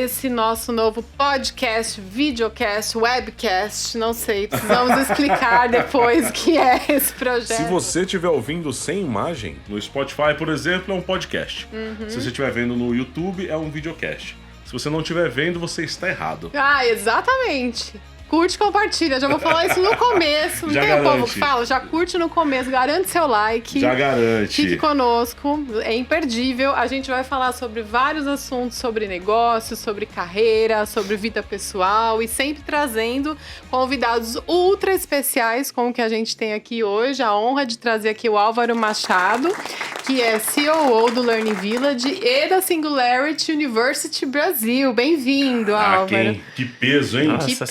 esse nosso novo podcast, videocast, webcast, não sei, precisamos explicar depois o que é esse projeto. Se você estiver ouvindo sem imagem, no Spotify, por exemplo, é um podcast. Se você estiver vendo no YouTube, é um videocast. Se você não estiver vendo, você está errado. Ah, exatamente. Curte e compartilha, já vou falar isso no começo. Não Já tem garante. o povo que fala? Já curte no começo, garante seu like. Já garante. Fique conosco, é imperdível. A gente vai falar sobre vários assuntos, sobre negócios, sobre carreira, sobre vida pessoal e sempre trazendo convidados ultra especiais, como que a gente tem aqui hoje. A honra de trazer aqui o Álvaro Machado, que é COO do Learning Village e da Singularity University Brasil. Bem-vindo, Álvaro. Que peso, hein? Que peso,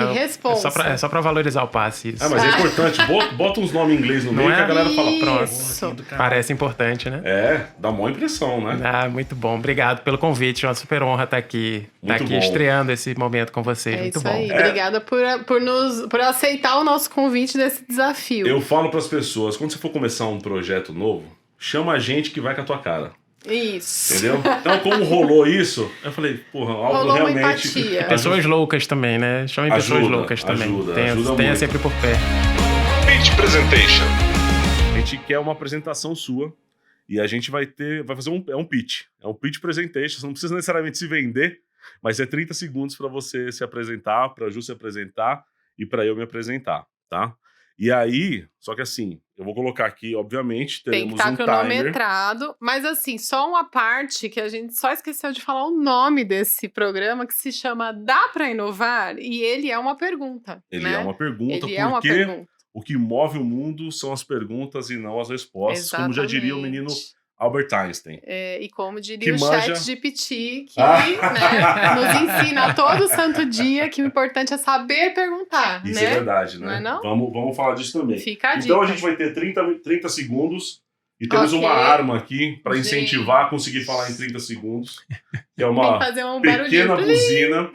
que responsa. É só pra valorizar o passe isso. Ah, mas é importante. Bota uns nomes em inglês no meio que a galera fala, Isso. pronto. Parece importante, né? É, dá mó impressão, né? Ah, muito bom. Obrigado pelo convite. É uma super honra estar aqui. Muito bom. Estreando esse momento com vocês. É muito isso bom. aí. Obrigada por aceitar o nosso convite desse desafio. Eu falo pras pessoas, quando você for começar um projeto novo, chama a gente que vai com a tua cara. Isso. Entendeu? Então, como rolou isso, eu falei, porra, algo Rolou uma realmente... empatia. Pessoas loucas também, né? Chamem pessoas Ajuda, loucas também. ajuda Tenha muito. sempre por perto. Pitch Presentation. A gente quer uma apresentação sua e a gente vai fazer um pitch. É um pitch presentation, você não precisa necessariamente se vender, mas é 30 segundos para você se apresentar, para a Ju se apresentar e para eu me apresentar, tá? E aí, só que assim, eu vou colocar aqui, obviamente, Tem que teremos estar um timer. cronometrado. Mas assim, só uma parte que a gente só esqueceu de falar o nome desse programa, que se chama Dá Pra Inovar? E ele é uma pergunta, Ele né? é uma pergunta, Ele é uma porque pergunta. o que move o mundo são as perguntas e não as respostas, como já diria o menino Albert Einstein. E como diria Que o manja- ChatGPT, que né, nos ensina todo santo dia que o importante é saber perguntar, Isso né? é verdade, né? Não é não? Vamos falar disso também. Fica a dica. Então a gente vai ter 30 segundos e temos Ok. uma arma aqui para Gente. incentivar a conseguir falar em 30 segundos, que é Tem uma que fazer um pequena barulhinho. buzina,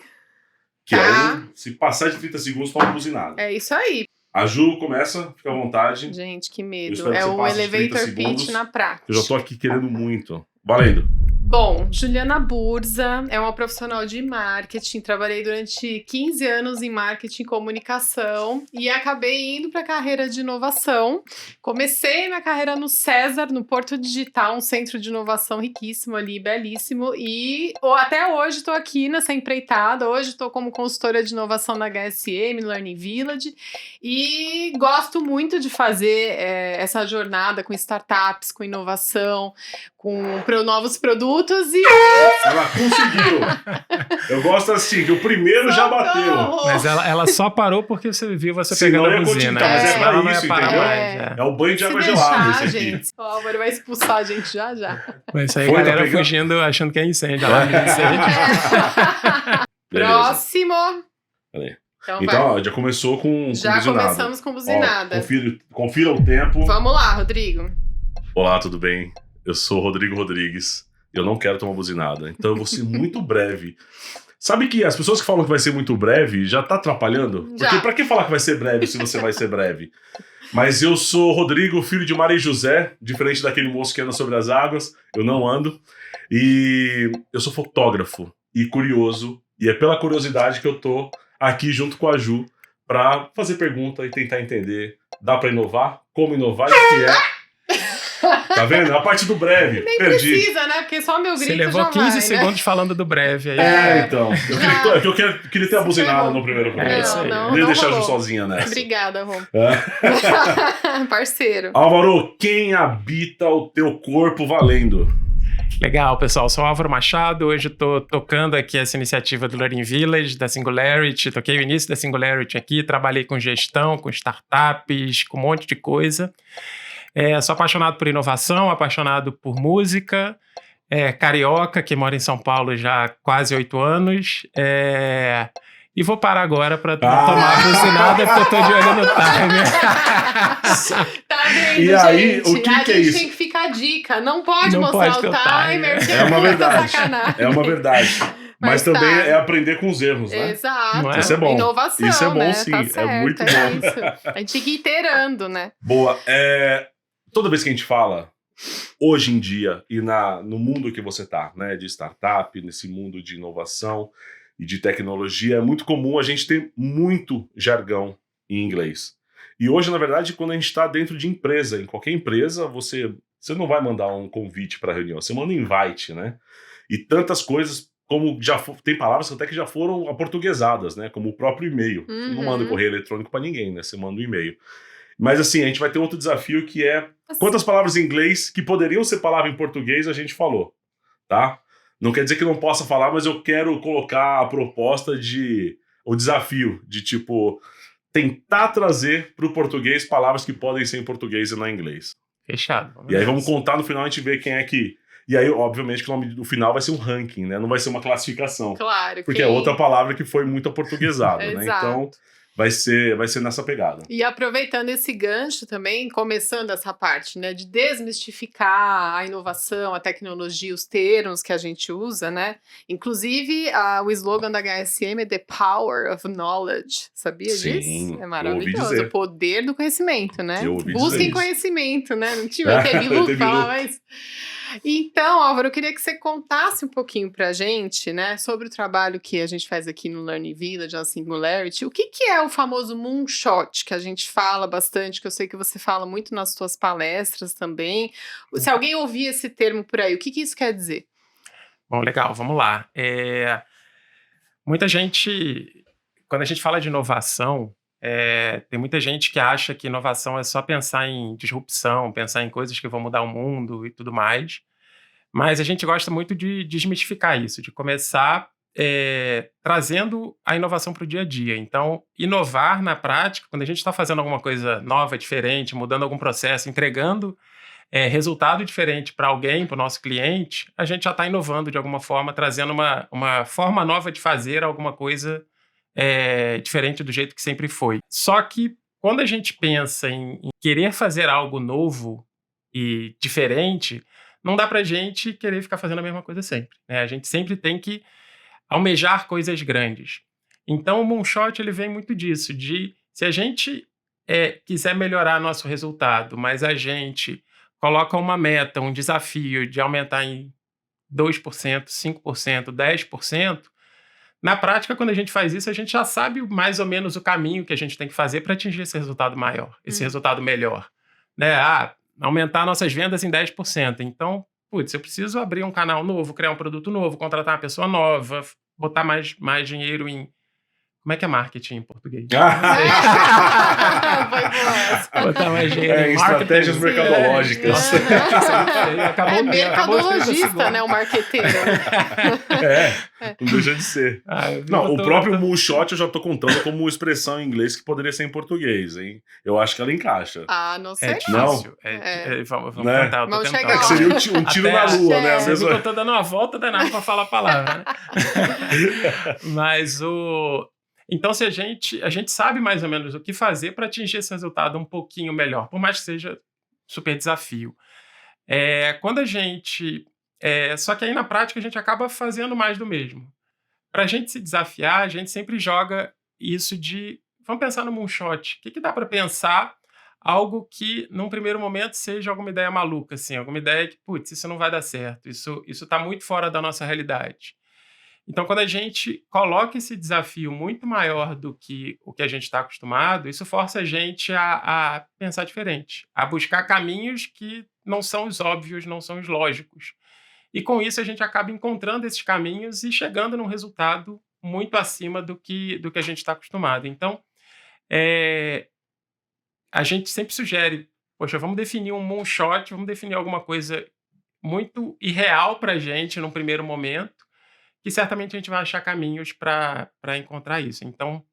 que Tá. aí, se passar de 30 segundos, toma buzinada. É isso aí. A Ju começa, fica à vontade. Gente, que Eu medo. espero que É você o passe os 30 elevator segundos. pitch na prática. Eu já tô aqui querendo muito. Valendo. Bom, Juliana Burza é uma profissional de marketing. Trabalhei durante 15 anos em marketing e comunicação e acabei indo para a carreira de inovação. Comecei minha carreira no César, no Porto Digital, um centro de inovação riquíssimo ali, belíssimo. E até hoje estou aqui nessa empreitada. Hoje estou como consultora de inovação na HSM, Learning Village. E gosto muito de fazer essa jornada com startups, com inovação, com novos produtos e... Ela conseguiu. Eu gosto assim, que o primeiro já bateu. Mas ela só parou porque você viu você Senão pegando a eu ia buzina. continuar, mas é Senão pra ela não isso, ia parar entendeu? mais. É o banho de Se água gelada deixar, esse aqui. gente. O Álvaro vai expulsar a gente já. Mas isso aí, Foi, tá galera pegando? fugindo, achando que é incêndio. Alarme de incêndio. Beleza. Próximo. Peraí. Então, Então, vai. ó, já começou com Já buzinada. começamos com buzinada. Ó, confira o tempo. Vamos lá, Rodrigo. Olá, tudo bem? Eu sou o Rodrigo Rodrigues. Eu não quero tomar buzinada, então eu vou ser muito breve. Sabe que as pessoas que falam que vai ser muito breve já tá atrapalhando? Já. Porque pra que falar que vai ser breve se você vai ser breve? Mas eu sou Rodrigo, filho de Maria e José, diferente daquele moço que anda sobre as águas, eu não ando. E eu sou fotógrafo e curioso, e é pela curiosidade que eu tô aqui junto com a Ju pra fazer pergunta e tentar entender. Dá pra inovar? Como inovar? E o que é? Tá vendo? A parte do breve. Nem Perdi. precisa, né? Porque só meu grito Você levou já 15 vai, segundos falando do breve aí. Então. Eu queria ter a buzinada no primeiro É momento. isso aí. Não Nem deixar a Ju rolou. sozinha nessa. Obrigada, Rô. É. Parceiro. Álvaro, quem habita o teu corpo valendo? Legal, pessoal. Sou o Álvaro Machado. Hoje estou tocando aqui essa iniciativa do Learning Village, da Singularity. Toquei o início da Singularity aqui. Trabalhei com gestão, com startups, com um monte de coisa. Sou apaixonado por inovação, apaixonado por música. Carioca, que mora em São Paulo já há quase 8 anos. E vou parar agora para tomar a buzinada, porque eu tô de olho no timer. Tá vendo, E aí, gente? o que a que é gente isso? tem que ficar a dica. Não pode Não mostrar pode ter o o timer. timer, que É uma muita verdade. sacanagem. É uma verdade. Mas Mas também tá. é aprender com os erros, né? Exato. Não é? Isso é bom. Inovação, Isso é bom, né? sim. Tá É certo, muito é bom. isso. A gente tem que ir iterando, né? Boa. Toda vez que a gente fala hoje em dia e no mundo que você está, né, de startup, nesse mundo de inovação e de tecnologia, é muito comum a gente ter muito jargão em inglês. E hoje, na verdade, quando a gente está dentro de empresa, em qualquer empresa, você não vai mandar um convite para reunião, você manda um invite, né? E tantas coisas como tem palavras até que já foram aportuguesadas, né? Como o próprio e-mail. Você não manda correio eletrônico para ninguém, né? Você manda um e-mail. Mas assim, a gente vai ter outro desafio que é quantas palavras em inglês que poderiam ser palavra em português a gente falou, tá? Não quer dizer que não possa falar, mas eu quero colocar a proposta o desafio de tipo tentar trazer para o português palavras que podem ser em português e não em inglês. Fechado. E aí vamos contar no final, a gente vê quem é que... E aí, obviamente, que o nome do final vai ser um ranking, né? Não vai ser uma classificação. Claro. Porque é outra palavra que foi muito aportuguesada, né? Exato. Então, vai ser nessa pegada. E aproveitando esse gancho também, começando essa parte, né, de desmistificar a inovação, a tecnologia, os termos que a gente usa, né? Inclusive, o slogan da HSM é The Power of Knowledge. Sabia disso? É maravilhoso. O poder do conhecimento, né? Busquem conhecimento, né? Não tive Bilu fala, mas... Então, Álvaro, eu queria que você contasse um pouquinho pra gente, né, sobre o trabalho que a gente faz aqui no Learning Village, na Singularity. O que é o famoso moonshot, que a gente fala bastante, que eu sei que você fala muito nas suas palestras também. Se alguém ouvir esse termo por aí, o que isso quer dizer? Bom, legal, vamos lá. Muita gente, quando a gente fala de inovação, tem muita gente que acha que inovação é só pensar em disrupção, pensar em coisas que vão mudar o mundo e tudo mais. Mas a gente gosta muito de desmistificar isso, de começar trazendo a inovação para o dia a dia. Então, inovar na prática, quando a gente está fazendo alguma coisa nova, diferente, mudando algum processo, entregando resultado diferente para alguém, para o nosso cliente, a gente já está inovando de alguma forma, trazendo uma forma nova de fazer alguma coisa diferente do jeito que sempre foi. Só que quando a gente pensa em querer fazer algo novo e diferente, não dá pra gente querer ficar fazendo a mesma coisa sempre, né? A gente sempre tem que almejar coisas grandes. Então o moonshot ele vem muito disso, de se a gente quiser melhorar nosso resultado, mas a gente coloca uma meta, um desafio de aumentar em 2%, 5%, 10%, na prática, quando a gente faz isso, a gente já sabe mais ou menos o caminho que a gente tem que fazer para atingir esse resultado maior, esse resultado melhor. Né? Aumentar nossas vendas em 10%. Então, eu preciso abrir um canal novo, criar um produto novo, contratar uma pessoa nova, botar mais dinheiro em... Como é que é marketing em português? Botar mais dinheiro em estratégias mercadológicas. Acabou mercadologista, né? O marqueteiro. Não deixa de ser. Não, o próprio moonshot eu já tô contando como expressão em inglês que poderia ser em português, hein? Eu acho que ela encaixa. Não sei. Difícil. Vamos tentar. Vamos chegar lá. Que seria um tiro na lua, né? Eu tô dando uma volta danada pra falar a palavra, né? Mas Então, se a gente sabe mais ou menos o que fazer para atingir esse resultado um pouquinho melhor, por mais que seja super desafio. Quando a gente... só que aí, na prática, a gente acaba fazendo mais do mesmo. Para a gente se desafiar, a gente sempre joga isso de... Vamos pensar no moonshot. O que dá para pensar algo que, num primeiro momento, seja alguma ideia maluca, assim, alguma ideia que, isso não vai dar certo, isso está muito fora da nossa realidade. Então, quando a gente coloca esse desafio muito maior do que o que a gente está acostumado, isso força a gente a pensar diferente, a buscar caminhos que não são os óbvios, não são os lógicos. E com isso a gente acaba encontrando esses caminhos e chegando num resultado muito acima do que a gente está acostumado. Então, a gente sempre sugere, vamos definir um moonshot, vamos definir alguma coisa muito irreal para a gente num primeiro momento, que certamente a gente vai achar caminhos para encontrar isso. Então,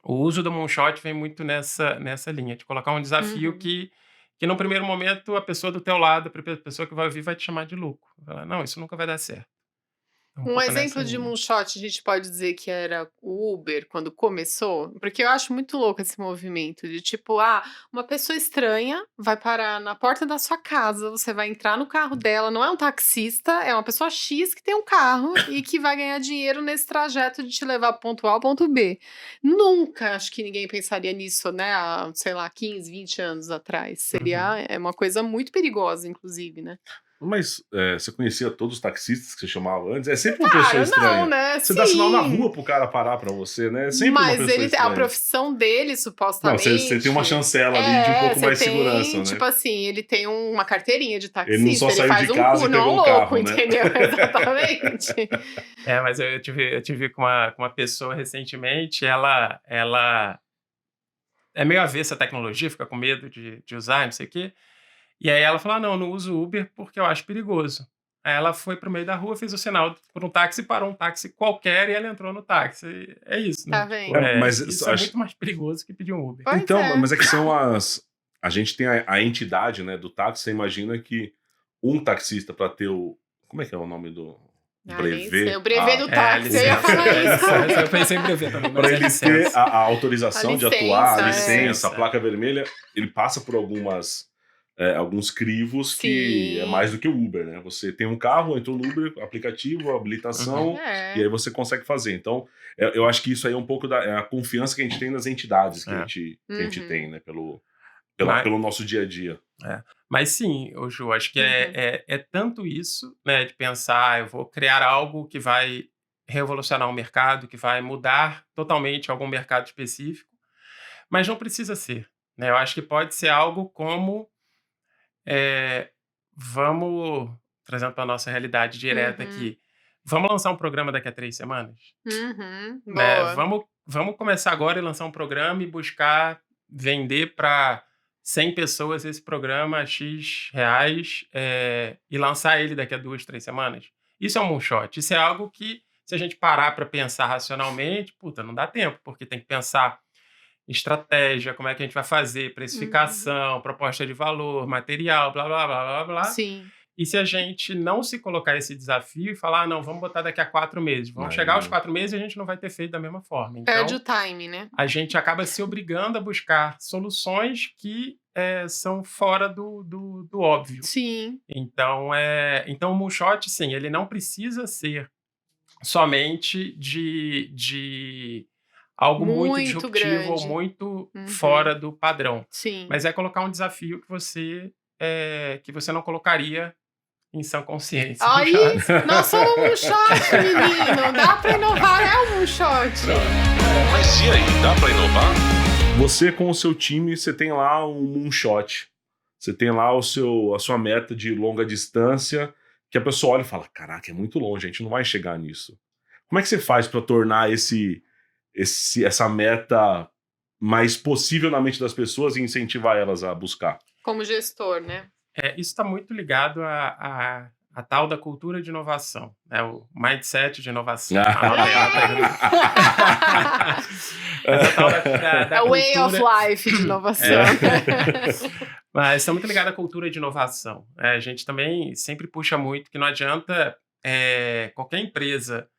o uso do moonshot vem muito nessa linha, de colocar um desafio que no primeiro momento a pessoa do teu lado, a pessoa que vai ouvir, vai te chamar de louco. Vai falar, não, isso nunca vai dar certo. Um pouco exemplo nessa de linha. moonshot, a gente pode dizer que era o Uber quando começou, porque eu acho muito louco esse movimento de tipo, uma pessoa estranha vai parar na porta da sua casa, você vai entrar no carro dela, não é um taxista, é uma pessoa X que tem um carro e que vai ganhar dinheiro nesse trajeto de te levar do ponto A ao ponto B. Nunca acho que ninguém pensaria nisso, né, há, sei lá, 15, 20 anos atrás. É uma coisa muito perigosa, inclusive, né? Mas você conhecia todos os taxistas que você chamava antes? É sempre uma pessoa Cara, estranha. não, né? Você dá sinal na Sim. rua pro cara parar pra você, né? É sempre uma Mas pessoa a estranha. profissão dele, Não, supostamente. você tem uma chancela ali de um pouco você mais de tem, segurança, né? tipo assim, ele tem uma carteirinha de taxista. Ele não só saiu faz de casa e não é pegou um um louco, carro, né? entendeu? Exatamente. Mas eu tive com uma pessoa recentemente, ela é meio avessa à tecnologia, fica com medo de usar, não sei o quê. E aí ela falou, não uso Uber porque eu acho perigoso. Aí ela foi pro meio da rua, fez o sinal por um táxi, parou um táxi qualquer e ela entrou no táxi. É isso, né? Tá vendo? Mas isso é muito mais perigoso que pedir um Uber. Pois então, é. mas é que são a gente tem a entidade, né, do táxi. Você imagina que um taxista para ter o... Como é que é o nome do Nem sei, brevet? o brevet do táxi, eu ia licença. falar isso. Eu pensei em brevet também, mas Para é ele licença. ter a autorização A de atuar, a licença, licença, a placa vermelha, ele passa por alguns crivos que Sim. é mais do que o Uber, né? Você tem um carro, entrou no Uber, aplicativo, habilitação, e aí você consegue fazer. Então, eu acho que isso aí é um pouco a confiança que a gente tem nas entidades que a gente tem, né? Pelo nosso dia a dia. Mas sim, Ju, acho que é tanto isso, né? De pensar, eu vou criar algo que vai revolucionar o mercado, que vai mudar totalmente algum mercado específico, mas não precisa ser, né? Eu acho que pode ser algo como vamos, trazendo para a nossa realidade direta aqui, vamos lançar um programa daqui a 3 semanas? Né? Boa. Vamos começar agora e lançar um programa e buscar vender para 100 pessoas esse programa a X reais e lançar ele daqui a 2, 3 semanas. Isso é um moonshot. Isso é algo que, se a gente parar para pensar racionalmente, não dá tempo, porque tem que pensar estratégia, como é que a gente vai fazer, precificação, proposta de valor, material, blá, blá, blá, blá, blá. Sim. E se a gente não se colocar esse desafio e falar, não, vamos botar daqui a 4 meses. Vamos chegar aos 4 meses e a gente não vai ter feito da mesma forma. Então, Perde o time, né? a gente acaba se obrigando a buscar soluções que são fora do óbvio. Sim. Então, o moonshot, sim, ele não precisa ser somente de algo muito disruptivo grande. ou muito fora do padrão. Sim. Mas é colocar um desafio que você não colocaria em sã consciência. Aí, nós somos um moonshot, menino. Dá pra inovar, é um moonshot. Mas e aí, dá pra inovar? Você com o seu time, você tem lá um moonshot. Você tem lá a sua meta de longa distância, que a pessoa olha e fala, caraca, é muito longe, a gente não vai chegar nisso. Como é que você faz para tornar essa meta mais possível na mente das pessoas e incentivar elas a buscar? Como gestor, né? Isso está muito ligado a tal da cultura de inovação, né? O mindset de inovação. Essa tal da A way of cultura... life de inovação. Mas está muito ligado à cultura de inovação. A gente também sempre puxa muito que não adianta qualquer empresa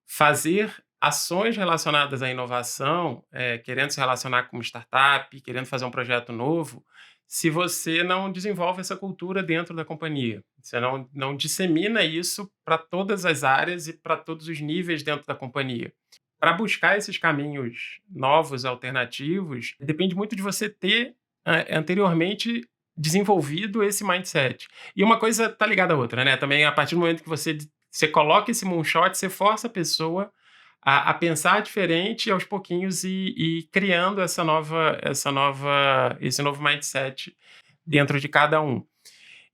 fazer ações relacionadas à inovação, querendo se relacionar com uma startup, querendo fazer um projeto novo, se você não desenvolve essa cultura dentro da companhia. Você não dissemina isso para todas as áreas e para todos os níveis dentro da companhia. Para buscar esses caminhos novos, alternativos, depende muito de você ter anteriormente desenvolvido esse mindset. E uma coisa está ligada à outra, né? Também, a partir do momento que você coloca esse moonshot, você força a pessoa a pensar diferente aos pouquinhos e criando esse novo mindset dentro de cada um.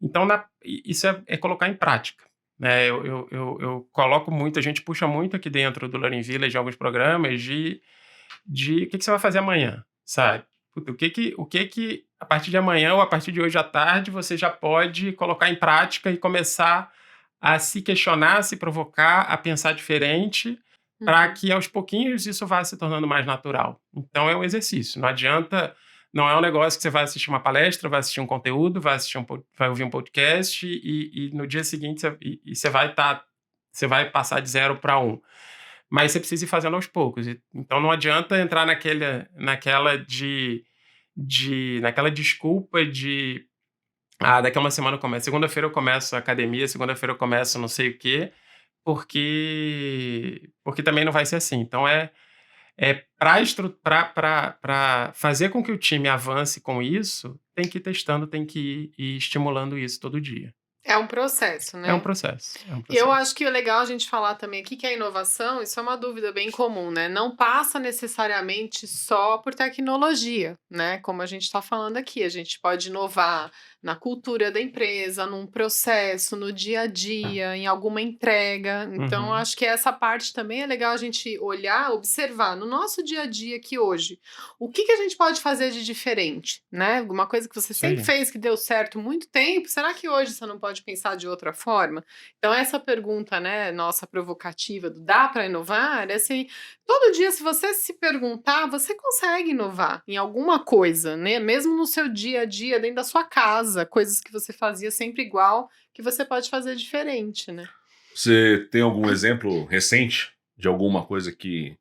Então, isso é colocar em prática. Né? Eu coloco muito, a gente puxa muito aqui dentro do Learning Village de alguns programas de o que você vai fazer amanhã, sabe? O que a partir de amanhã ou a partir de hoje à tarde você já pode colocar em prática e começar a se questionar, a se provocar, a pensar diferente, para que aos pouquinhos isso vá se tornando mais natural. Então é um exercício, não adianta, não é um negócio que você vai assistir uma palestra, vai assistir um conteúdo, vai ouvir um podcast e no dia seguinte você vai estar você vai passar de 0 para 1. Mas você precisa ir fazendo aos poucos. Então não adianta entrar naquela desculpa de daqui a uma semana eu começo. Segunda-feira eu começo a academia, segunda-feira eu começo não sei o quê, porque também não vai ser assim. Então para fazer com que o time avance com isso, tem que ir testando, tem que ir estimulando isso todo dia. É um processo, né? É um processo. E eu acho que é legal a gente falar também aqui que a inovação, isso é uma dúvida bem comum, né? Não passa necessariamente só por tecnologia, né? Como a gente está falando aqui, a gente pode inovar na cultura da empresa, num processo, no dia a dia, em alguma entrega. Então, acho que essa parte também é legal a gente olhar, observar no nosso dia a dia aqui hoje. O que a gente pode fazer de diferente, né? Alguma coisa que você sempre fez que deu certo muito tempo, será que hoje você não pode pensar de outra forma? Então, essa pergunta, né, nossa provocativa do dá para inovar, é assim, todo dia, se você se perguntar, você consegue inovar em alguma coisa, né? Mesmo no seu dia a dia, dentro da sua casa, coisas que você fazia sempre igual, que você pode fazer diferente, né? Você tem algum exemplo recente de alguma coisa de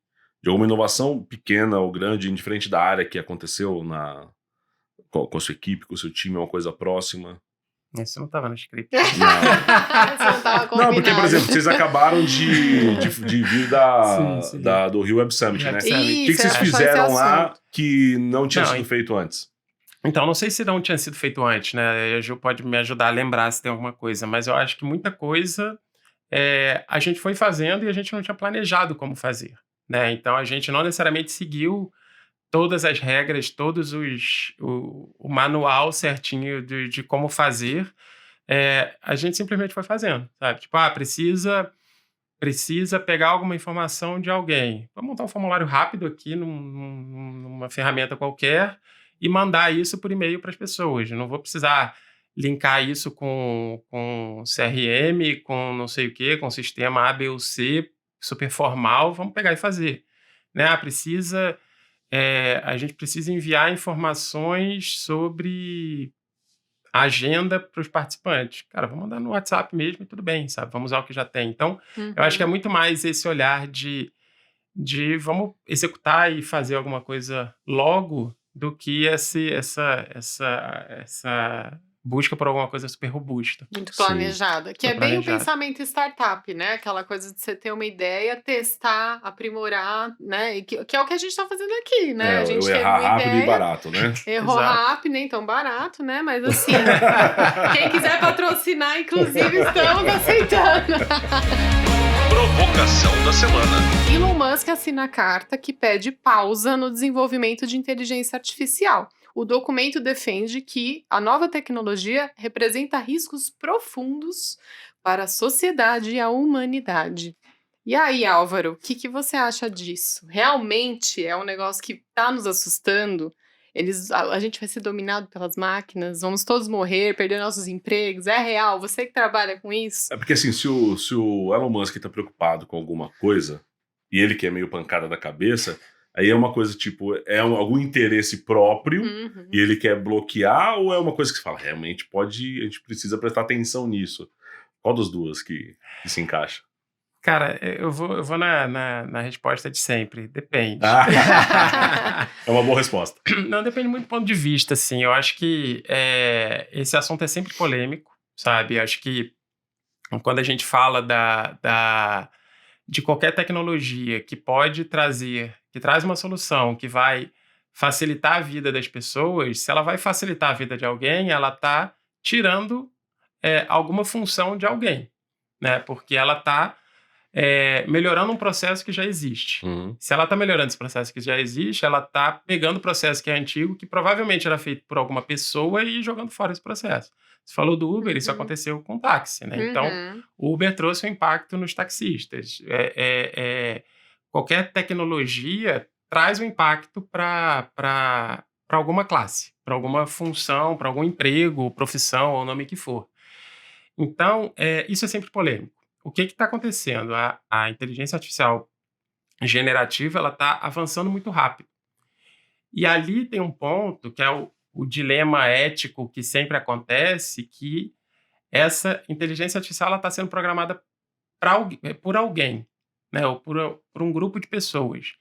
alguma inovação pequena ou grande, indiferente da área que aconteceu com a sua equipe, com o seu time, uma coisa próxima? Isso não estava no script. Não. Isso não tava combinado. Não, porque, por exemplo, vocês acabaram de vir do Rio Web Summit, né? O que vocês fizeram lá que não tinha sido feito antes? Então, não sei se não tinha sido feito antes, né? A Ju pode me ajudar a lembrar se tem alguma coisa, mas eu acho que muita coisa a gente foi fazendo e a gente não tinha planejado como fazer, né? Então, a gente não necessariamente seguiu todas as regras, o manual certinho de como fazer. A gente simplesmente foi fazendo, sabe? Tipo, precisa pegar alguma informação de alguém. Vamos montar um formulário rápido aqui numa ferramenta qualquer e mandar isso por e-mail para as pessoas. Eu não vou precisar linkar isso com CRM, com não sei o quê, com sistema A, B ou C, super formal. Vamos pegar e fazer, né? A gente precisa enviar informações sobre a agenda para os participantes. Cara, vamos mandar no WhatsApp mesmo e tudo bem, sabe? Vamos usar o que já tem. Então, eu acho que é muito mais esse olhar de vamos executar e fazer alguma coisa logo do que essa busca por alguma coisa super robusta. Muito planejada. Que é bem o pensamento startup, né? Aquela coisa de você ter uma ideia, testar, aprimorar, né? Que é o que a gente está fazendo aqui, né? A gente teve errar uma rápido ideia, e barato, né? Errou rápido, nem tão barato, né? Mas assim, quem quiser patrocinar, inclusive, estamos aceitando. Provocação da semana. Elon Musk assina carta que pede pausa no desenvolvimento de inteligência artificial. O documento defende que a nova tecnologia representa riscos profundos para a sociedade e a humanidade. E aí, Álvaro, o que você acha disso? Realmente é um negócio que está nos assustando? A gente vai ser dominado pelas máquinas? Vamos todos morrer, perder nossos empregos? É real? Você que trabalha com isso? É porque assim, se o Elon Musk está preocupado com alguma coisa, e ele que é meio pancada da cabeça, aí é uma coisa tipo, algum interesse próprio e ele quer bloquear, ou é uma coisa que você fala, realmente a gente precisa prestar atenção nisso? Qual das duas que se encaixa? Cara, eu vou na resposta de sempre. Depende. É uma boa resposta. Não, depende muito do ponto de vista, assim. Eu acho que esse assunto é sempre polêmico, sabe? Eu acho que quando a gente fala de qualquer tecnologia que traz uma solução que vai facilitar a vida das pessoas, se ela vai facilitar a vida de alguém, ela está tirando alguma função de alguém, né? Porque ela está melhorando um processo que já existe. Se ela está melhorando esse processo que já existe, ela está pegando o processo que é antigo, que provavelmente era feito por alguma pessoa e jogando fora esse processo. Você falou do Uber, isso aconteceu com o táxi, né? Então, o Uber trouxe um impacto nos taxistas. Qualquer tecnologia traz um impacto para alguma classe, para alguma função, para algum emprego, profissão, ou nome que for. Então, isso é sempre polêmico. O que está acontecendo? A inteligência artificial generativa está avançando muito rápido. E ali tem um ponto que é o dilema ético que sempre acontece, que essa inteligência artificial está sendo programada por alguém, né? Ou por um grupo de pessoas.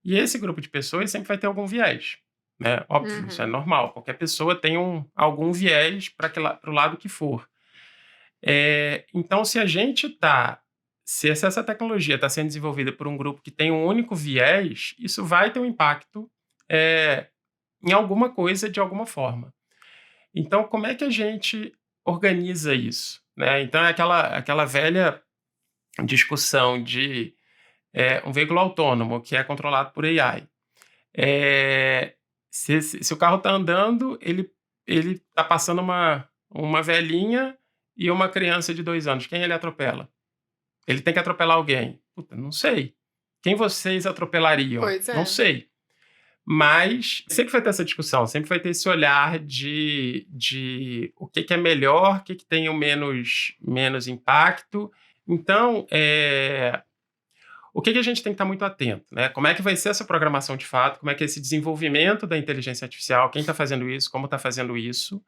E esse grupo de pessoas sempre vai ter algum viés, né? Óbvio, isso é normal. Qualquer pessoa tem algum viés para o lado que for. Então, se essa tecnologia está sendo desenvolvida por um grupo que tem um único viés, isso vai ter um impacto em alguma coisa de alguma forma. Então, como é que a gente organiza isso, né? Então, é aquela velha discussão de um veículo autônomo que é controlado por AI. Se o carro está andando, ele está passando uma velhinha e uma criança de 2 anos. Quem ele atropela? Ele tem que atropelar alguém. Puta, não sei. Quem vocês atropelariam? Pois é. Não sei. Mas sempre vai ter essa discussão, sempre vai ter esse olhar de o que é melhor, o que tem o menos impacto. Então, o que a gente tem que estar muito atento, né? Como é que vai ser essa programação de fato? Como é que é esse desenvolvimento da inteligência artificial? Quem está fazendo isso? Como está fazendo isso?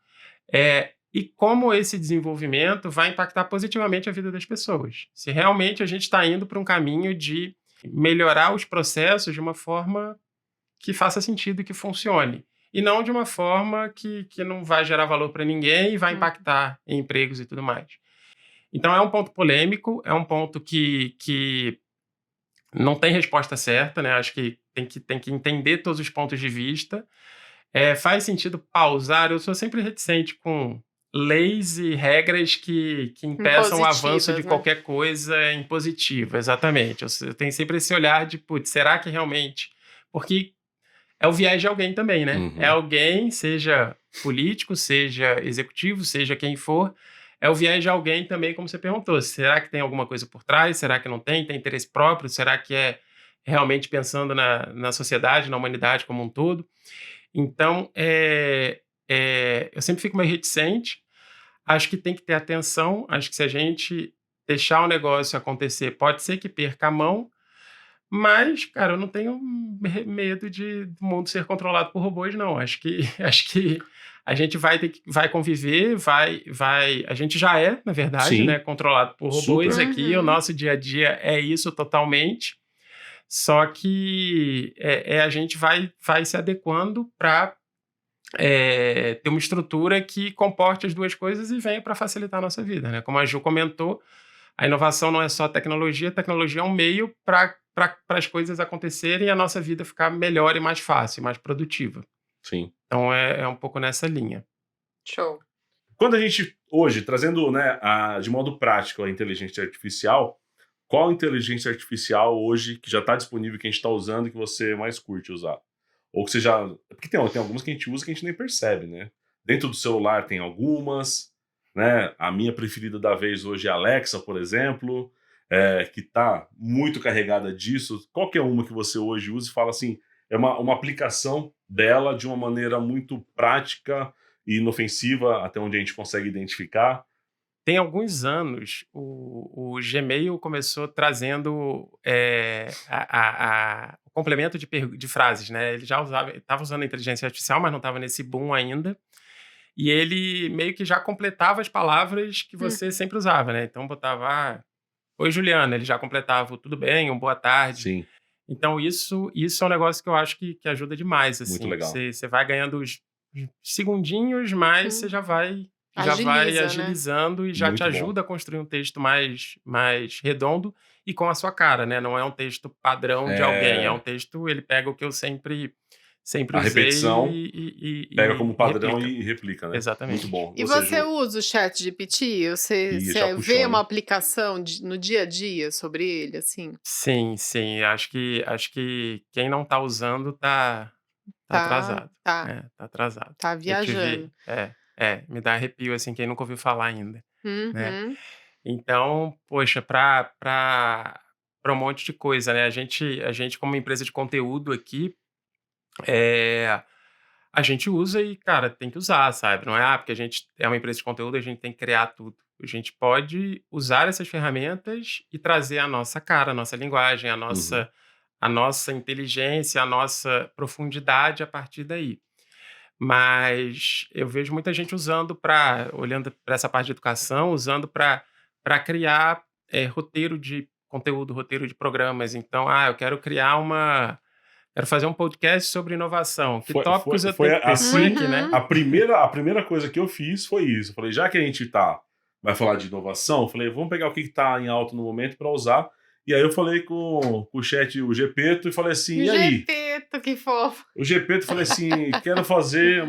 E como esse desenvolvimento vai impactar positivamente a vida das pessoas. Se realmente a gente está indo para um caminho de melhorar os processos de uma forma que faça sentido e que funcione. E não de uma forma que não vai gerar valor para ninguém e vai impactar em empregos e tudo mais. Então, é um ponto polêmico, é um ponto que não tem resposta certa, né? Acho que tem que entender todos os pontos de vista. Faz sentido pausar. Eu sou sempre reticente com leis e regras que impeçam o avanço de qualquer coisa impositiva. Exatamente. Eu tenho sempre esse olhar de, putz, será que realmente... Porque é o viés de alguém também, né? É alguém, seja político, seja executivo, seja quem for, é o viés de alguém também, como você perguntou. Será que tem alguma coisa por trás? Será que não tem? Tem interesse próprio? Será que é realmente pensando na sociedade, na humanidade como um todo? Então, eu sempre fico meio reticente. Acho que tem que ter atenção. Acho que se a gente deixar o negócio acontecer, pode ser que perca a mão. Mas, cara, eu não tenho medo do mundo ser controlado por robôs, não. Acho que a gente vai conviver, a gente já é, na verdade, né, controlado por robôs. Super. Aqui. O nosso dia a dia é isso totalmente. Só que a gente vai se adequando para ter uma estrutura que comporte as duas coisas e venha para facilitar a nossa vida, né? Como a Ju comentou, a inovação não é só tecnologia é um meio para as coisas acontecerem e a nossa vida ficar melhor e mais fácil, mais produtiva. Sim. Então é um pouco nessa linha. Show. Quando a gente, hoje, trazendo, né, de modo prático a inteligência artificial, qual inteligência artificial hoje que já está disponível, que a gente está usando e que você mais curte usar? Ou que você já... Porque tem algumas que a gente usa que a gente nem percebe, né? Dentro do celular tem algumas... Né? A minha preferida da vez hoje é a Alexa, por exemplo, que está muito carregada disso. Qual que é uma que você hoje usa e fala assim, é uma aplicação dela de uma maneira muito prática e inofensiva, até onde a gente consegue identificar? Tem alguns anos, o Gmail começou trazendo o complemento de frases, né? Ele já estava usando a inteligência artificial, mas não estava nesse boom ainda. E ele meio que já completava as palavras que você sempre usava, né? Então botava, oi Juliana, ele já completava o tudo bem, um boa tarde. Sim. Então isso é um negócio que eu acho que ajuda demais, assim. Muito legal. Você vai ganhando os segundinhos, mas você já vai agilizando, né? E já Muito te ajuda a construir um texto mais redondo e com a sua cara, né? Não é um texto padrão de alguém, é um texto, ele pega o que eu sempre a usei repetição pega como padrão replica. e replica, né? Exatamente. Muito bom. E você usa o ChatGPT? Você vê uma aplicação no dia a dia sobre ele, assim? Sim. Acho que quem não tá usando tá atrasado. Tá atrasado. Tá viajando. Me dá arrepio, assim, quem nunca ouviu falar ainda. Né? Então, poxa, pra um monte de coisa, né? A gente como empresa de conteúdo aqui, a gente usa e, cara, tem que usar, sabe? Não é porque a gente é uma empresa de conteúdo, a gente tem que criar tudo. A gente pode usar essas ferramentas e trazer a nossa cara, a nossa linguagem, a nossa inteligência, a nossa profundidade a partir daí. Mas eu vejo muita gente olhando para essa parte de educação, usando para criar roteiro de conteúdo, roteiro de programas. Então, eu quero quero fazer um podcast sobre inovação. Que tópicos eu tenho que ter assim, aqui, né? A primeira coisa que eu fiz foi isso. Eu falei, já que a gente vai falar de inovação, eu falei, vamos pegar o que está em alta no momento para usar. E aí eu falei com o chat, o Gepeto, e falei assim, e aí? Gepeto, que fofo. O Gepeto, falei assim,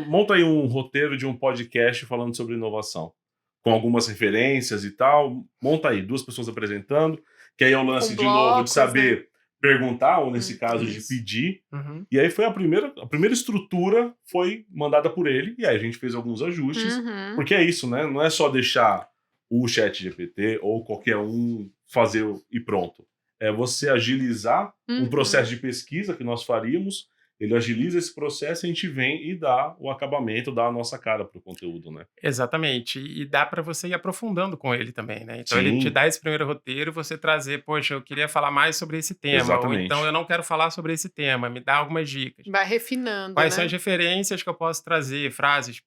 monta aí um roteiro de um podcast falando sobre inovação. Com algumas referências e tal. Monta aí, 2 pessoas apresentando. Que aí é o lance, de novo, de saber perguntar, ou nesse caso, de pedir. Uhum. E aí foi a primeira estrutura foi mandada por ele. E aí a gente fez alguns ajustes. Porque é isso, né? Não é só deixar o chat GPT ou qualquer um fazer e pronto. É você agilizar um processo de pesquisa que nós faríamos. Ele agiliza esse processo e a gente vem e dá o acabamento, dá a nossa cara pro conteúdo, né? Exatamente. E dá para você ir aprofundando com ele também, né? Então Sim. ele te dá esse primeiro roteiro, você trazer, poxa, eu queria falar mais sobre esse tema. Exatamente. Ou então eu não quero falar sobre esse tema, me dá algumas dicas. Vai refinando, Quais né? são as referências que eu posso trazer, frases,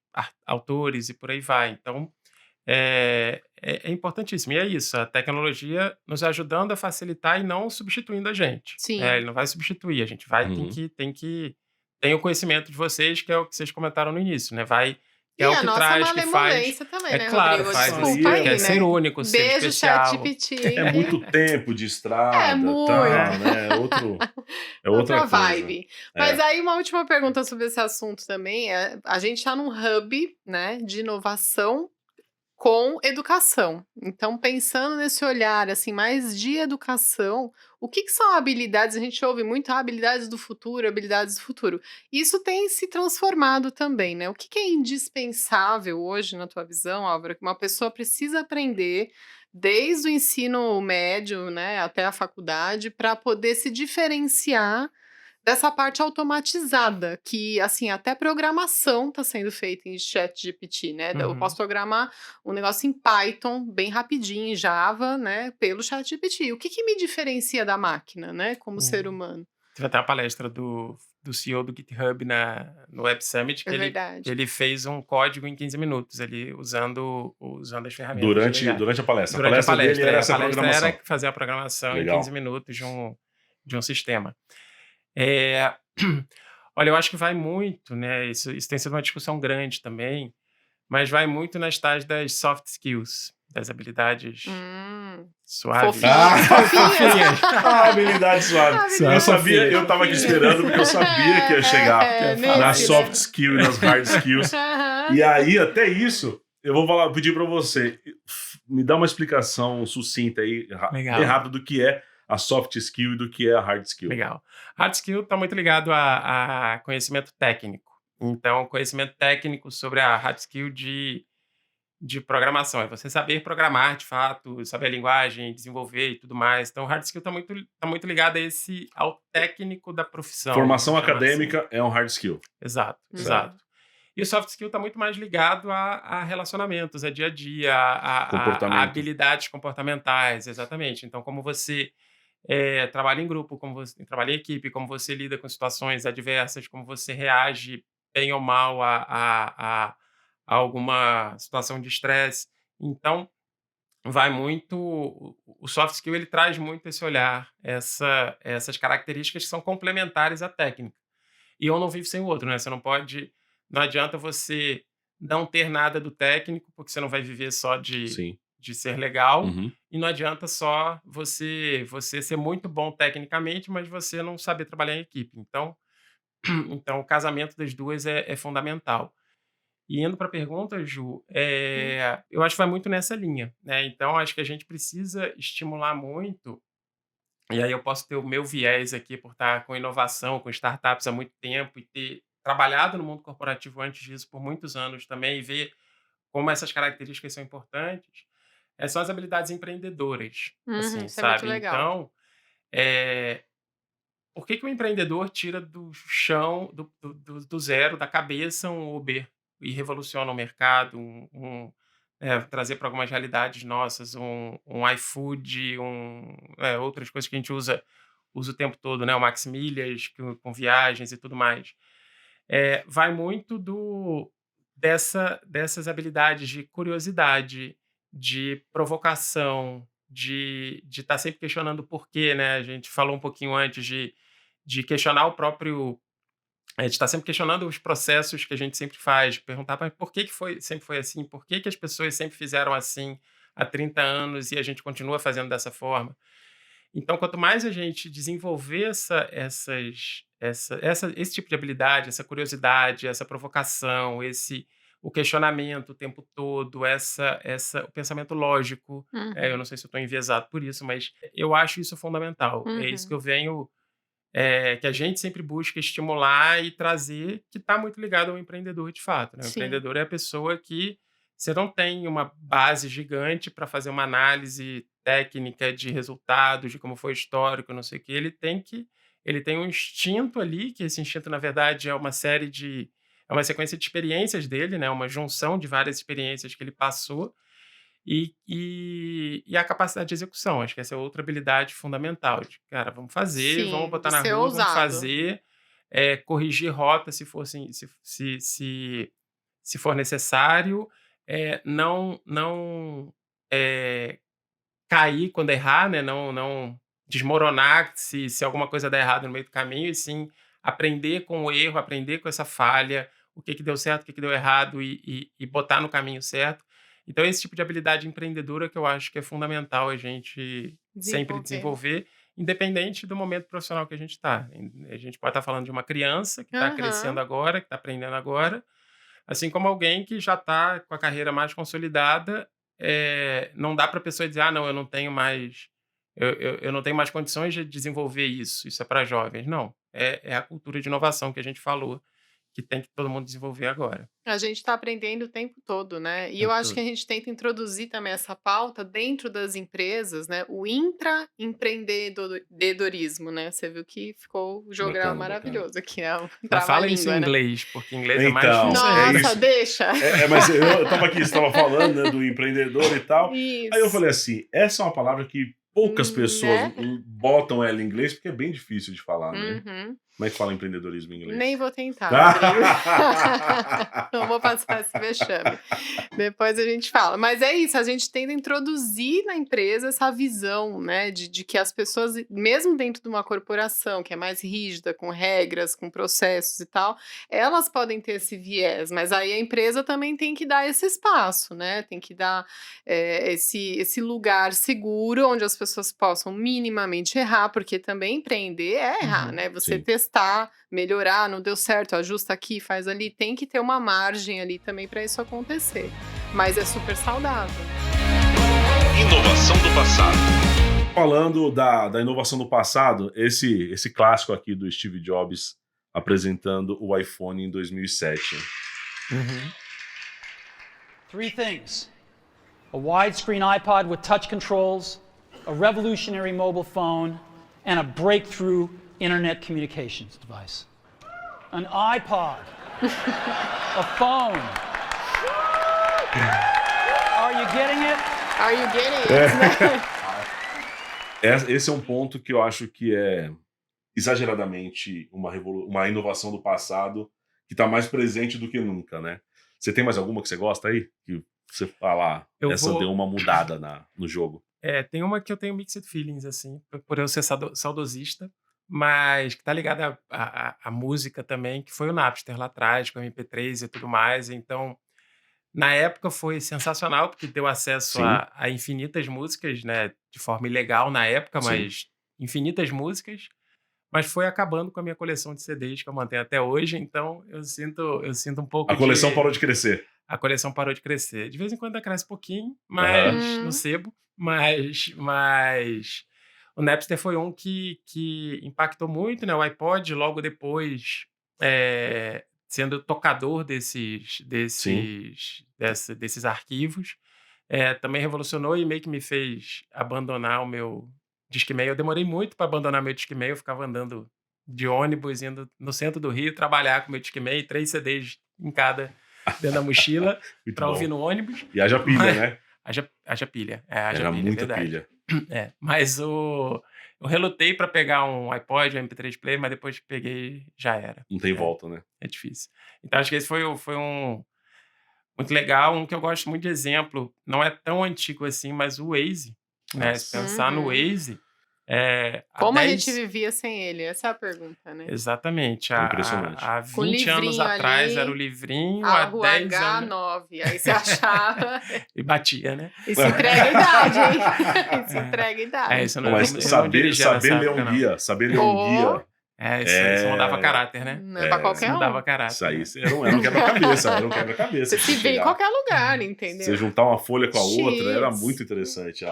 autores e por aí vai. Então, é importantíssimo. E é isso, a tecnologia nos ajudando a facilitar e não substituindo a gente. Sim. Ele não vai substituir, a gente vai, tem o conhecimento de vocês, que é o que vocês comentaram no início, né? E é o a que nossa traz, que faz. malemolência também, né, Claro, Rodrigo? faz Desculpa aí, quer né? ser único, ser Beijo, especial. ChatGPT. É muito tempo de estrada, muito. tá, né? É outra coisa. Vibe. Mas aí uma última pergunta sobre esse assunto também a gente tá num hub, né, de inovação com educação. Então, pensando nesse olhar, assim, mais de educação, o que são habilidades? A gente ouve muito habilidades do futuro, habilidades do futuro. Isso tem se transformado também, né? O que é indispensável hoje, na tua visão, Álvaro, que uma pessoa precisa aprender desde o ensino médio, né, até a faculdade, para poder se diferenciar dessa parte automatizada, que, assim, até programação está sendo feita em ChatGPT, né? Eu posso programar um negócio em Python, bem rapidinho, em Java, né? Pelo ChatGPT. O que me diferencia da máquina, né? Como ser humano. Teve até uma palestra do CEO do GitHub no Web Summit, que ele fez um código em 15 minutos, ele usando as ferramentas. Durante a palestra. Durante a palestra dele era essa palestra programação. era fazer a programação Legal. em 15 minutos de um sistema. Olha, eu acho que vai muito, né? Isso tem sido uma discussão grande também, mas vai muito nas tais das soft skills, das habilidades suaves. Fofinhas. Habilidade suave. Eu sabia, eu tava aqui esperando, porque eu sabia que ia chegar nas soft skills e nas hard skills. E aí, até isso, eu vou pedir pra você, me dá uma explicação sucinta aí, bem rápida, do que é a soft skill e do que é a hard skill. Legal. Hard skill está muito ligado a conhecimento técnico. Então, conhecimento técnico sobre a hard skill de programação. É você saber programar, de fato, saber a linguagem, desenvolver e tudo mais. Então, hard skill está muito ligado ao técnico da profissão. Formação acadêmica é um hard skill. Exato. E o soft skill está muito mais ligado a relacionamentos, a dia a dia, a habilidades comportamentais, exatamente. Então, como você trabalha em grupo, como você trabalha em equipe, como você lida com situações adversas, como você reage bem ou mal a alguma situação de estresse. Então, vai muito... O soft skill, ele traz muito esse olhar, essas características que são complementares à técnica. E um não vive sem o outro, né? Não adianta você não ter nada do técnico, porque você não vai viver só de ser legal, e não adianta só você ser muito bom tecnicamente, mas você não saber trabalhar em equipe. Então o casamento das duas é fundamental. E indo para a pergunta, Ju, eu acho que vai muito nessa linha, né? Então, acho que a gente precisa estimular muito, e aí eu posso ter o meu viés aqui por estar com inovação, com startups há muito tempo e ter trabalhado no mundo corporativo antes disso por muitos anos também e ver como essas características são importantes. São as habilidades empreendedoras, assim, isso sabe? É muito legal. Então, por que o empreendedor tira do chão, do zero, da cabeça, um Uber e revoluciona o mercado, trazer para algumas realidades nossas, um iFood, outras coisas que a gente usa o tempo todo, né? O Maximilhas, com viagens e tudo mais. Vai muito dessas habilidades de curiosidade, de provocação, de estar sempre questionando o porquê, né? A gente falou um pouquinho antes de questionar o próprio. A gente está sempre questionando os processos que a gente sempre faz, perguntar, mas por que sempre foi assim? Por que as pessoas sempre fizeram assim há 30 anos e a gente continua fazendo dessa forma? Então, quanto mais a gente desenvolver esse tipo de habilidade, essa curiosidade, essa provocação, o questionamento o tempo todo, o pensamento lógico, eu não sei se eu estou enviesado por isso, mas eu acho isso fundamental. É isso que eu venho, que a gente sempre busca estimular e trazer, que está muito ligado ao empreendedor de fato, né? O Sim. empreendedor é a pessoa que você não tem uma base gigante para fazer uma análise técnica de resultados, de como foi o histórico, não sei o quê. Ele tem um instinto ali, que esse instinto, na verdade, é uma sequência de experiências dele, né? Uma junção de várias experiências que ele passou e a capacidade de execução. Acho que essa é outra habilidade fundamental. De, cara, vamos fazer, vamos Sim, botar de na ser rua, vamos ousado. fazer, corrigir rota se for, assim, se for necessário, não cair quando errar, né? Não desmoronar se alguma coisa der errado no meio do caminho, e sim aprender com o erro, aprender com essa falha, o que deu certo, o que deu errado e botar no caminho certo. Então, esse tipo de habilidade empreendedora que eu acho que é fundamental a gente sempre desenvolver, independente do momento profissional que a gente está. A gente pode estar falando de uma criança que está crescendo agora, que está aprendendo agora, assim como alguém que já está com a carreira mais consolidada. Não dá para a pessoa dizer, não, eu não tenho mais, eu não tenho mais condições de desenvolver isso é para jovens. Não, é a cultura de inovação que a gente falou, que tem que todo mundo desenvolver agora. A gente está aprendendo o tempo todo, né? E eu Tempo acho todo. que a gente tenta introduzir também essa pauta dentro das empresas, né? O intraempreendedorismo, né? Você viu que ficou o jogral Bacana, maravilhoso aqui, é um Mas fala isso em trava-língua, né? inglês, porque inglês é mais Então, difícil é ainda. Nossa, isso. deixa! Mas eu tava aqui, você estava falando, né, do empreendedor e tal. Isso. Aí eu falei assim, essa é uma palavra que poucas pessoas Né? botam ela em inglês, porque é bem difícil de falar, né? Uhum. Como é que fala empreendedorismo em inglês? Nem vou tentar, Rodrigo. Não vou passar esse vexame. Depois a gente fala. Mas é isso, a gente tenta introduzir na empresa essa visão, né, de que as pessoas, mesmo dentro de uma corporação que é mais rígida, com regras, com processos e tal, elas podem ter esse viés, mas aí a empresa também tem que dar esse espaço, né? Tem que dar esse lugar seguro onde as pessoas possam minimamente errar, porque também empreender é errar, né? Você Sim. testar, melhorar, não deu certo, ajusta aqui, faz ali, tem que ter uma margem ali também para isso acontecer. Mas é super saudável. Inovação do passado. Falando da inovação do passado, esse clássico aqui do Steve Jobs apresentando o iPhone em 2007. Three things: a widescreen iPod with touch controls, a revolutionary mobile phone, and a breakthrough internet communications device. An iPod. A phone. Are you getting it? Are you getting it? Esse é um ponto que eu acho que é exageradamente uma inovação do passado que está mais presente do que nunca, né? Você tem mais alguma que você gosta aí? Que você fala, deu uma mudada no jogo. Tem uma que eu tenho mixed feelings, assim, por eu ser saudosista, mas que tá ligada à música também, que foi o Napster lá atrás, com o MP3 e tudo mais. Então, na época foi sensacional, porque deu acesso Sim. a infinitas músicas, né? De forma ilegal na época, Sim. mas infinitas músicas. Mas foi acabando com a minha coleção de CDs, que eu mantenho até hoje. Então, eu sinto um pouco A coleção parou de crescer. A coleção parou de crescer. De vez em quando ela cresce um pouquinho, mas no sebo. Mas o Napster foi um que impactou muito, né? O iPod, logo depois, sendo tocador desses arquivos, também revolucionou e meio que me fez abandonar o meu Discman. Eu demorei muito para abandonar meu Discman. Eu ficava andando de ônibus, indo no centro do Rio, trabalhar com meu Discman, 3 CDs em cada, dentro da mochila, para ouvir no ônibus. E haja pilha, né? Haja pilha. Era muita verdade. pilha. Mas eu relutei para pegar um iPod, um MP3 Player, mas depois que peguei, já era. Não tem volta, né? É difícil. Então, acho que esse foi um muito legal, um que eu gosto muito de exemplo. Não é tão antigo assim, mas o Waze, Né? Se pensar no Waze, há Como a 10 gente vivia sem ele? Essa é a pergunta, né? Exatamente. Impressionante. Há Com 20 anos livrinho atrás ali, era o livrinho, A há rua 10 anos. H9. Aí você achava. E batia, né? Isso entrega a idade, hein? Isso entrega a idade. Isso Não, mas eu não saber dirigia nessa ler época, um não. guia, saber ler um guia, Isso mudava caráter, né? Não é pra Isso qualquer um. mudava caráter. isso aí né? era um quebra-cabeça, era um quebra-cabeça. Você se vê em qualquer lugar, entendeu? Você juntar uma folha com a outra, era X. muito interessante.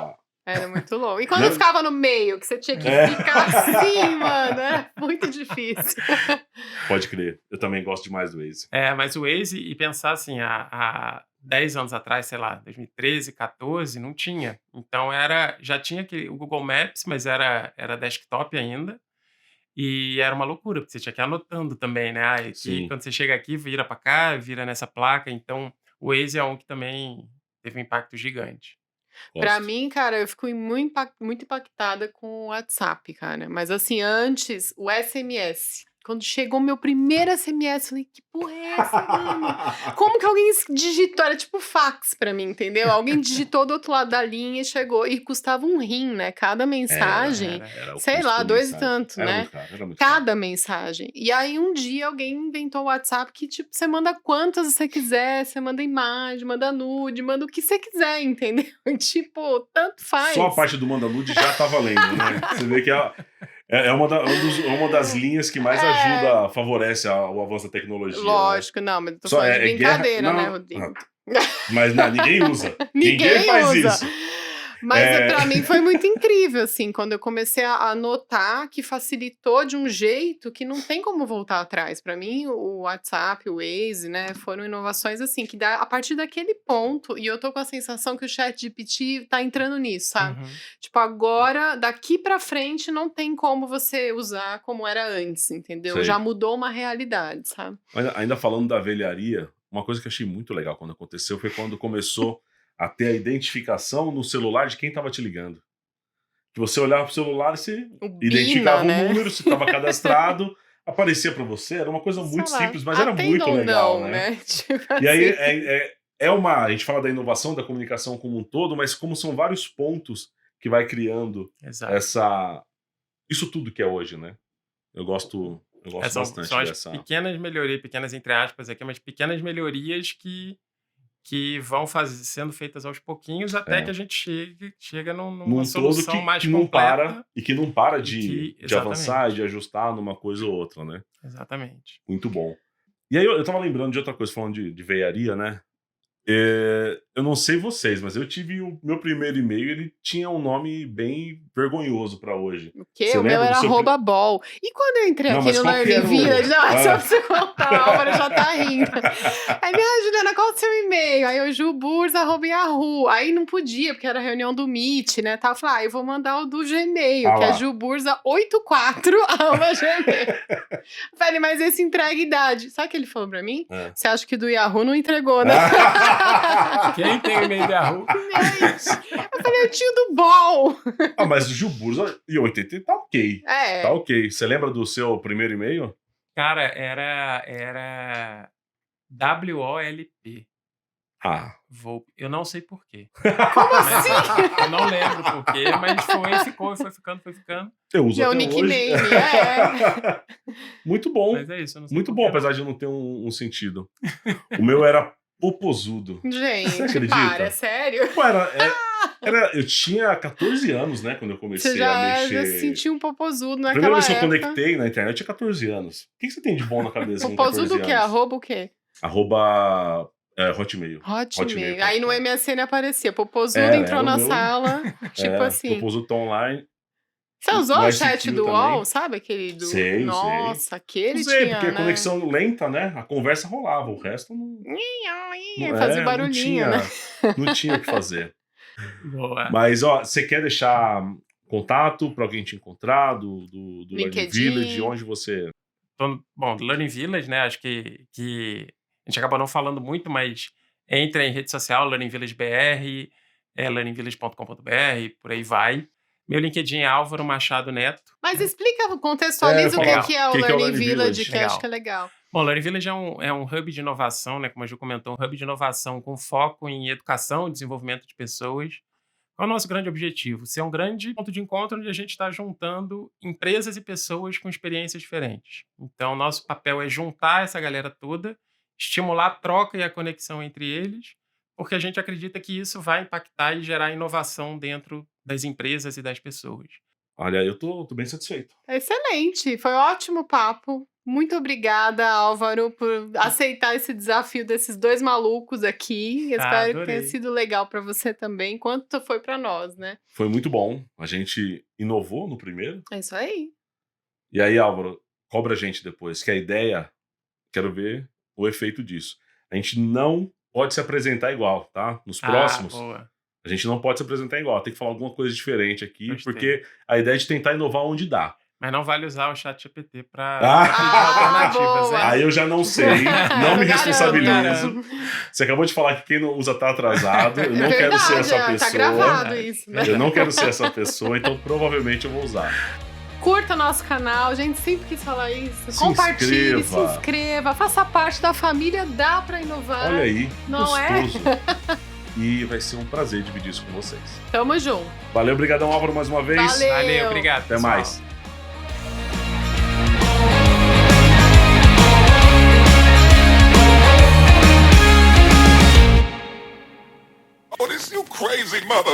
Era muito louco. E quando Não- eu ficava no meio, que você tinha que ficar assim, mano, era muito difícil. Pode crer. Eu também gosto demais do Waze. Mas o Waze, e pensar assim, há 10 anos atrás, sei lá, 2013, 14, não tinha. Então já tinha o Google Maps, mas era desktop ainda. E era uma loucura, porque você tinha que ir anotando também, né? Aqui, Sim. quando você chega aqui, vira pra cá, vira nessa placa. Então, o Waze é um que também teve um impacto gigante. Pra Gosto. mim, cara, eu fico muito impactada com o WhatsApp, cara. Mas assim, antes, o SMS. Quando chegou meu primeiro SMS, eu falei, que porra é essa, mano? Como que alguém digitou? Era tipo fax pra mim, entendeu? Alguém digitou do outro lado da linha e chegou. E custava um rim, né? Cada mensagem. Era o Sei custo lá, da 2 e mensagem. tanto, Era né? muito caro, era muito caro. Cada mensagem. E aí, um dia, alguém inventou o WhatsApp que, tipo, você manda quantas você quiser, você manda imagem, manda nude, manda o que você quiser, entendeu? E, tipo, tanto faz. Só a parte do manda nude já tá valendo, né? Você vê que é uma das linhas que mais ajuda, favorece o avanço da tecnologia. Lógico, não, mas eu tô Só falando de brincadeira, guerra- né, não, Rodrigo? Mas ninguém usa. Ninguém faz usa. isso. Mas pra mim foi muito incrível, assim, quando eu comecei a notar que facilitou de um jeito que não tem como voltar atrás. Pra mim, o WhatsApp, o Waze, né, foram inovações, assim, que a partir daquele ponto, e eu tô com a sensação que o ChatGPT tá entrando nisso, sabe? Uhum. Tipo, agora, daqui pra frente, não tem como você usar como era antes, entendeu? Sei. Já mudou uma realidade, sabe? Mas ainda falando da velharia, uma coisa que eu achei muito legal quando aconteceu foi quando começou a ter a identificação no celular de quem estava te ligando. Que você olhava pro celular e você O Bina, identificava né? o número, se estava cadastrado, aparecia para você. Era uma coisa muito Sei lá, simples, mas era atenda muito ou legal, não, né? Tipo E aí assim. a gente fala da inovação, da comunicação como um todo, mas como são vários pontos que vai criando Exato. isso tudo que é hoje, né? Eu gosto bastante São as dessa. pequenas melhorias, pequenas entre aspas aqui, mas pequenas melhorias que vão sendo feitas aos pouquinhos até que a gente chega numa Num todo solução mais que não completa. para e que não para de exatamente. avançar, de ajustar numa coisa ou outra, né? Exatamente. Muito bom. E aí eu tava lembrando de outra coisa, falando de veiaria, né? Eu não sei vocês, mas eu tive o meu primeiro e-mail, ele tinha um nome bem vergonhoso pra hoje. O quê? Você O meu lembra do era seu @bol. E quando eu entrei Não, aqui mas no qual que Learning era o- Village, não, Ah. só pra você contar, a Álvaro já tá rindo. Aí, minha Juliana, qual é o seu e-mail? Aí eu, juburs@yahoo. Aí não podia, porque era reunião do Meet, né? Tá? Eu falei, eu vou mandar o do Gmail, que lá. é jubursa84@gmail. Falei, mas esse entrega idade. Sabe o que ele falou pra mim? É. Você acha que do Yahoo não entregou, né? Quem tem e-mail da Yahoo? Eu falei, eu tinha do Bol. Mas o Gilburza e 80 tá ok. É. Tá ok. Você lembra do seu primeiro e-mail? Cara, era WOLP. Volpe. Eu não sei porquê. Como assim? Eu não lembro porquê, mas foi ficando. Eu uso Meu até nickname, hoje. Muito bom. Mas é isso, eu não sei Muito porquê, bom, não. apesar de não ter um sentido. O meu era popozudo. Gente, Você acredita? para, sério? Pô, eu tinha 14 anos, né, quando eu comecei Você a já mexer. sentiu um popozudo A primeira naquela vez que eu época. conectei na internet, eu tinha 14 anos. O que você tem de bom na cabeça com 14 Popozudo o anos? quê? Arroba o quê? Hotmail. Hotmail. Aí no MSN aparecia. Popozudo Era, entrou era o na meu. sala, tipo assim. Popozudo tá online. Você usou No o chat ICQ do também. UOL, sabe? Aquele do... Sei, Nossa, aquele Usei, tinha, porque né? a conexão lenta, né? A conversa rolava, o resto não. Fazia barulhinho, não né? tinha, Não tinha o que fazer. Boa. Mas, ó, você quer deixar contato pra alguém te encontrar do Learning LinkedIn. Village? Onde você. Bom, do Learning Village, né? Acho que a gente acabou não falando muito, mas entra em rede social, Learning Village BR, learningvillage.com.br, por aí vai. Meu LinkedIn é Álvaro Machado Neto. Mas explica, contextualiza o legal. que é o Que que é o Learning Learning Village, Village? que eu acho Legal. que é legal. Bom, o Learning Village é um hub de inovação, né? Como a Ju comentou, um hub de inovação com foco em educação e desenvolvimento de pessoas, Qual é o nosso grande objetivo? Ser um grande ponto de encontro onde a gente está juntando empresas e pessoas com experiências diferentes. Então, nosso papel é juntar essa galera toda, estimular a troca e a conexão entre eles, porque a gente acredita que isso vai impactar e gerar inovação dentro das empresas e das pessoas. Olha, eu tô bem satisfeito. Excelente, foi um ótimo papo. Muito obrigada, Álvaro, por aceitar esse desafio desses dois malucos aqui. Espero que tenha Adorei. sido legal para você também, quanto foi para nós, né? Foi muito bom. A gente inovou no primeiro. É isso aí. E aí, Álvaro, cobra a gente depois, que a ideia, quero ver o efeito disso. A gente não pode se apresentar igual, tá? Nos próximos, Boa. a gente não pode se apresentar igual. Tem que falar alguma coisa diferente aqui, Gostei. porque a ideia é de tentar inovar onde dá. Mas não vale usar o chat GPT para Ah! pedir alternativas, boa. hein? Aí eu já não sei, não me Garanto, responsabilizo. garanto. Você acabou de falar que quem não usa tá atrasado. Eu não quero ser essa Verdade, pessoa. tá gravado isso, né? Eu não quero ser essa pessoa, então provavelmente eu vou usar. Curta nosso canal, a gente sempre quis falar isso. Se Compartilhe, inscreva. se inscreva, faça parte da família Dá Pra Inovar. Olha aí, Não é? gostoso. E vai ser um prazer dividir isso com vocês. Tamo junto. Valeu, obrigadão, Álvaro, mais uma vez. Valeu. Valeu, obrigado. Até pessoal. mais. Oh, this you crazy mother.